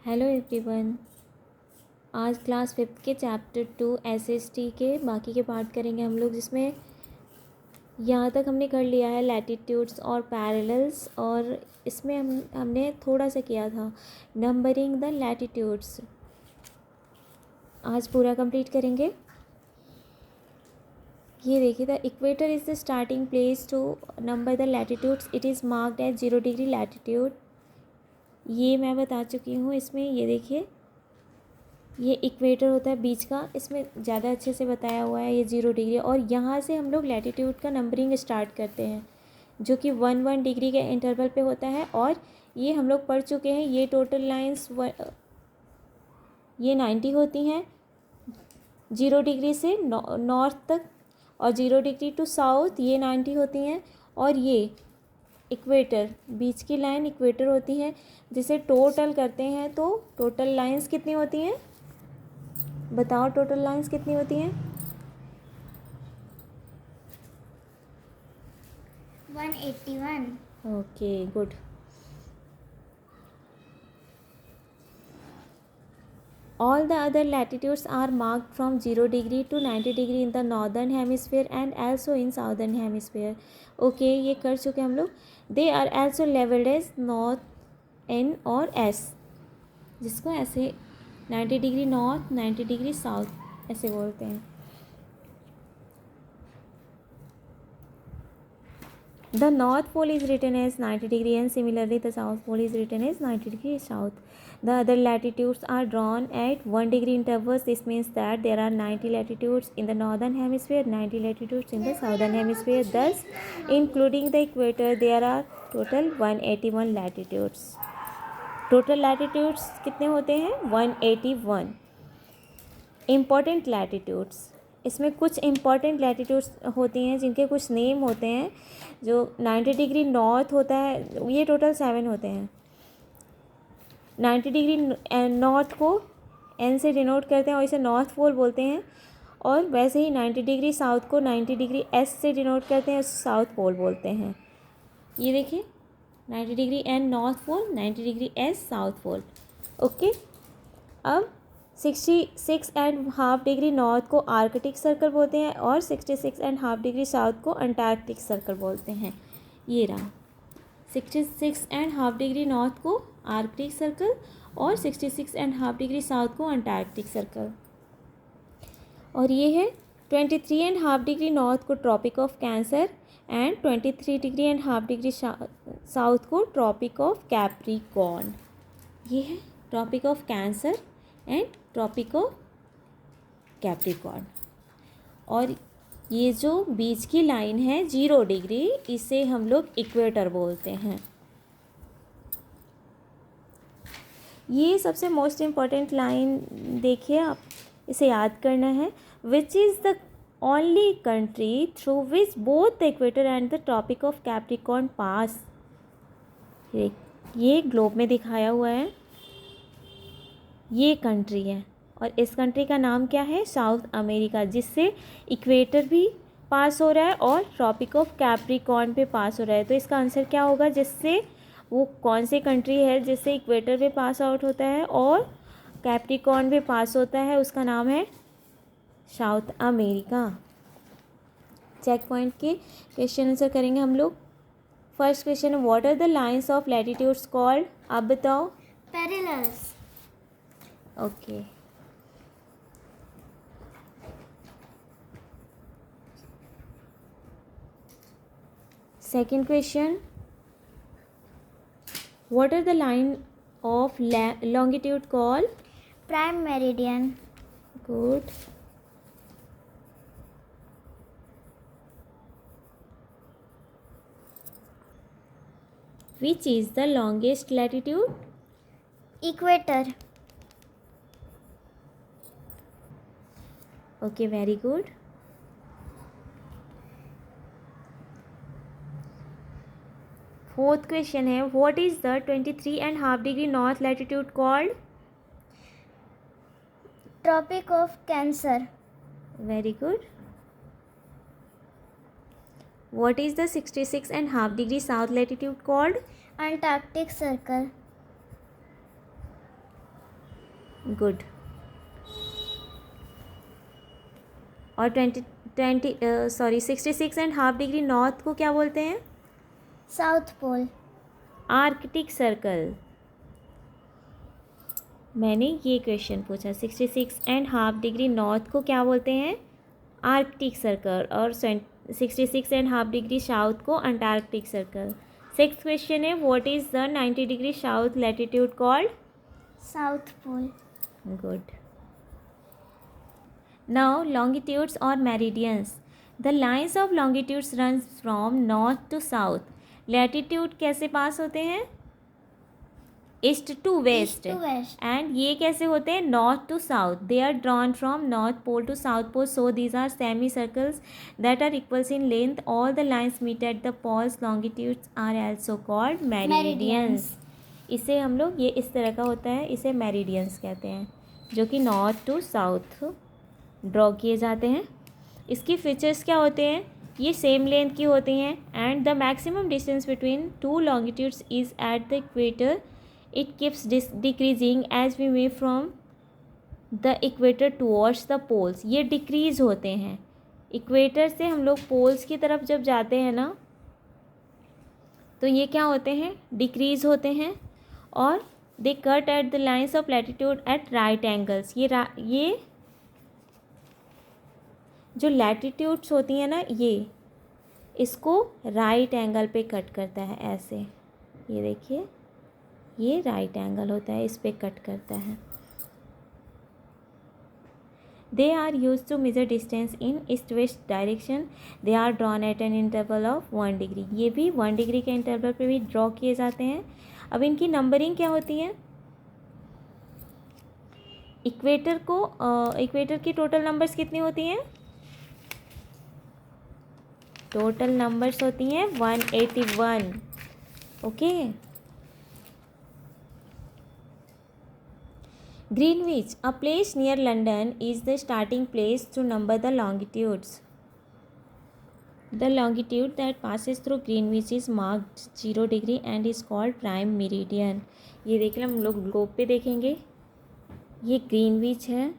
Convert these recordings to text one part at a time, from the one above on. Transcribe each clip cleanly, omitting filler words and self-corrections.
Hello everyone. आज class 5th के chapter 2 SST के बाकी के पार्ट करेंगे हम लोग, जिसमें यहाँ तक हमने कर लिया है लैटिट्यूड्स और पैरेलल्स, और इसमें हमने थोड़ा सा किया था नंबरिंग द लैटिट्यूड्स। आज पूरा कंप्लीट करेंगे। ये देखिए, the equator is the starting place to number the latitudes. It is marked at 0 degree latitude. ये मैं बता चुकी हूँ। इसमें ये देखिए, ये इक्वेटर होता है बीच का, इसमें ज़्यादा अच्छे से बताया हुआ है। ये 0 डिग्री, और यहाँ से हम लोग लैटिट्यूड का नंबरिंग स्टार्ट करते हैं, जो कि 1 डिग्री के इंटरवल पे होता है। और ये हम लोग पढ़ चुके हैं। ये टोटल लाइंस ये 90 होती हैं 0 डिग्री से नॉर्थ तक, और 0 डिग्री टू साउथ ये 90 होती हैं। और ये इक्वेटर, बीच की लाइन इक्वेटर होती है, जिसे टोटल करते हैं तो टोटल लाइंस कितनी होती हैं? बताओ, टोटल लाइंस कितनी होती हैं? 181। Okay, good. All the other latitudes are marked from 0 degree to 90 degree in the northern hemisphere and also in southern hemisphere. Okay, ये कर चुके हम लोग। They are also labeled as north, N और S, जिसको ऐसे 90 डिग्री नॉर्थ, 90 डिग्री साउथ ऐसे बोलते हैं। The North Pole is written as 90 degree and similarly the South Pole is written as 90 degree south. The other latitudes are drawn at 1 degree intervals. This means that there are 90 latitudes in the northern hemisphere, 90 latitudes in the southern hemisphere. Thus, including the equator, there are total 181 latitudes. Total latitudes कितने होते हैं? 181. Important latitudes, इसमें कुछ important latitudes होती हैं जिनके कुछ name होते हैं। जो 90 डिग्री नॉर्थ होता है, ये टोटल 7 होते हैं। 90 डिग्री नॉर्थ को एन से डिनोट करते हैं और इसे नॉर्थ पोल बोलते हैं। और वैसे ही 90 डिग्री साउथ को 90 डिग्री एस से डिनोट करते हैं, साउथ पोल बोलते हैं। ये देखिए, 90 degree N North Pole, 90 degree S South Pole. Okay, अब 66.5 डिग्री नॉर्थ को आर्कटिक सर्कल बोलते हैं और 66.5 डिग्री साउथ को अंटार्कटिक सर्कल बोलते हैं। ये रहा, 66.5 डिग्री नॉर्थ को आर्कटिक सर्कल और 66.5 डिग्री साउथ को अंटार्कटिक सर्कल। और ये है 23.5 डिग्री नॉर्थ को Tropic of Cancer and 23 degree and half degree south को ट्रॉपिक ऑफ कैप्रिकॉर्न। ये है tropic of Cancer and Tropic of Capricorn. और ये जो बीच की लाइन है 0 डिग्री, इसे हम लोग इक्वेटर बोलते हैं। ये सबसे मोस्ट इम्पॉर्टेंट लाइन देखिए, आप इसे याद करना है। Which is the only country through which both the equator and the tropic of Capricorn pass. ये ग्लोब में दिखाया हुआ है, ये कंट्री है, और इस कंट्री का नाम क्या है? साउथ अमेरिका, जिससे इक्वेटर भी पास हो रहा है और ट्रॉपिक ऑफ कैप्रिकॉर्न पे पास हो रहा है। तो इसका आंसर क्या होगा? जिससे वो कौन सी कंट्री है जिससे इक्वेटर पे पास आउट होता है और कैप्रिकॉर्न पे पास होता है? उसका नाम है साउथ अमेरिका। चेक पॉइंट के क्वेश्चन आंसर करेंगे हम लोग। First question, what are the lines of latitudes called? आप बताओ। Parallels. Okay. Second question, what are the line of longitude called? Prime meridian. Good. Which is the longest latitude? Equator. Okay, very good. Fourth question है, what is the 23.5 degree north latitude called? Tropic of Cancer. Very good. What is the 66.5 degree south latitude called? Antarctic Circle. Good. और 66.5 degree north को क्या बोलते हैं? South Pole. Arctic Circle. मैंने ये question पूछा, 66.5 degree north को क्या बोलते हैं? Arctic Circle. और 66.5 डिग्री साउथ को अंटार्कटिक सर्कल। 6th क्वेश्चन है, what is the 90 degree south latitude called? South Pole. Good. Now longitudes or meridians. The lines of longitudes runs from north to south. Latitude कैसे पास होते हैं? East to waste. And ये कैसे होते हैं? North to south. They are drawn from North Pole to South Pole, so these are semi circles that are equals in length. All the lines meet at the poles. Longitudes are also called meridians. इसे हम लोग, ये इस तरह का होता है, इसे मेरिडियंस कहते हैं, जो कि नॉर्थ टू साउथ ड्रॉ किए जाते हैं। इसकी फीचर्स क्या होते हैं? ये सेम लेंथ की होती हैं and the maximum distance between two longitudes is at the equator. It keeps decreasing as we move from the equator towards the poles. ये डिक्रीज होते हैं। इक्वेटर से हम लोग पोल्स की तरफ जब जाते हैं ना, तो ये क्या होते हैं? डिक्रीज होते हैं। और they cut at the lines of latitude at right angles. ये जो लैटिट्यूड्स होती हैं ना, ये इसको राइट एंगल पे कट करता है ऐसे। ये देखिए, ये राइट एंगल होता है, इस पे कट करता है। They are use to measure distance in east west direction. They are drawn at an interval of 1 degree. ये भी 1 डिग्री के इंटरवल पे भी ड्रॉ किए जाते हैं। अब इनकी नंबरिंग क्या होती है? इक्वेटर की टोटल नंबर्स कितनी होती हैं? टोटल नंबर्स होती हैं 181। Okay. Greenwich, a place near London, is the starting place to number the longitudes. The longitude that passes through Greenwich is marked 0 degree and is called prime meridian. ये देख लें, हम लोग ग्लोब पे देखेंगे। ये ग्रीनविच है,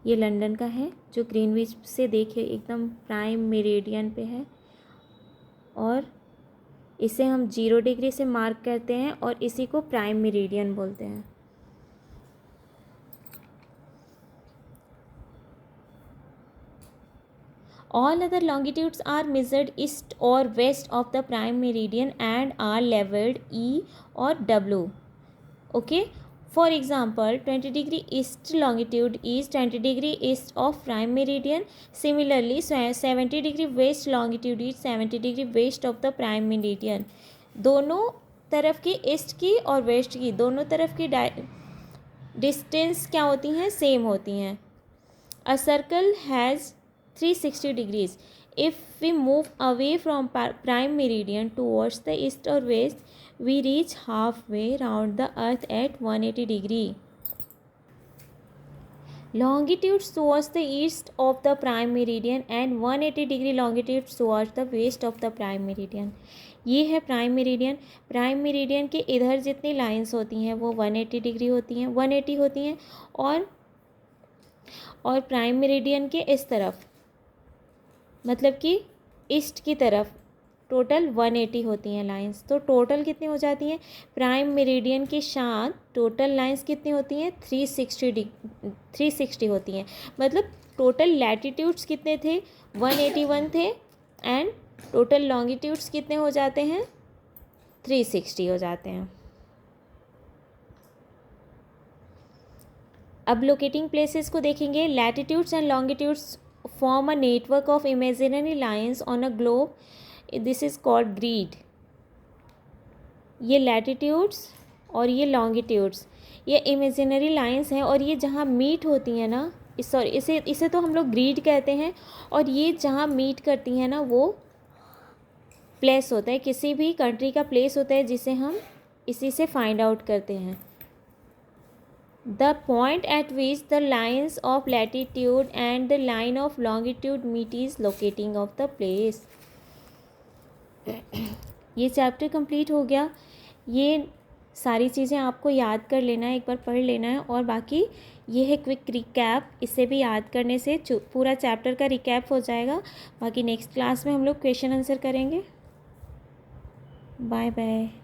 ये लंदन का है, जो ग्रीनविच से देखे एकदम प्राइम मेरिडियन पे है। और इसे हम 0 डिग्री से मार्क करते हैं और इसी को प्राइम मेरिडियन बोलते हैं। All other longitudes are measured east or west of the prime meridian and are labeled E or W. Okay. For example, 20 degree east longitude is 20 degree east of prime meridian. Similarly, 70 degree west longitude is 70 degree west of the prime meridian. दोनों तरफ की, east की और waste की, दोनों तरफ की distance क्या होती हैं? सेम होती हैं। A circle has 360 degrees. If we move away from prime meridian towards the east or west, we reach halfway round the earth at 180 degree. Longitudes towards the east of the prime meridian and 180 degree longitudes towards the west of the prime meridian. ये है prime meridian. Prime meridian के इधर जितनी lines होती हैं वो 180 degree होती हैं, 180 होती हैं। और प्राइम मेरिडियन के इस तरफ, मतलब कि ईस्ट की तरफ, टोटल 180 होती हैं लाइंस। तो टोटल कितनी हो जाती हैं? प्राइम मेरिडियन के साथ टोटल लाइंस कितनी होती हैं? 360 होती हैं। मतलब टोटल लैटिट्यूड्स कितने थे? 181 थे। एंड टोटल लॉन्गिट्यूड्स कितने हो जाते हैं? 360 हो जाते हैं। अब लोकेटिंग प्लेसेस को देखेंगे। Latitudes and longitudes form a network of imaginary lines on a globe. This is called grid. ये latitudes और ये longitudes, ये imaginary lines हैं। और ये जहाँ meet होती हैं ना, इसे तो हम लोग grid कहते हैं। और ये जहाँ meet करती हैं ना, वो place होता है, किसी भी country का place होता है, जिसे हम इसी से find out करते हैं। The point at which the lines of latitude and the line of longitude meet is locating of the place. ये चैप्टर कंप्लीट हो गया। ये सारी चीज़ें आपको याद कर लेना है, एक बार पढ़ लेना है। और बाकी ये है क्विक रिकैप, इसे भी याद करने से पूरा चैप्टर का रिकैप हो जाएगा। बाकी नेक्स्ट क्लास में हम लोग क्वेश्चन आंसर करेंगे। Bye bye.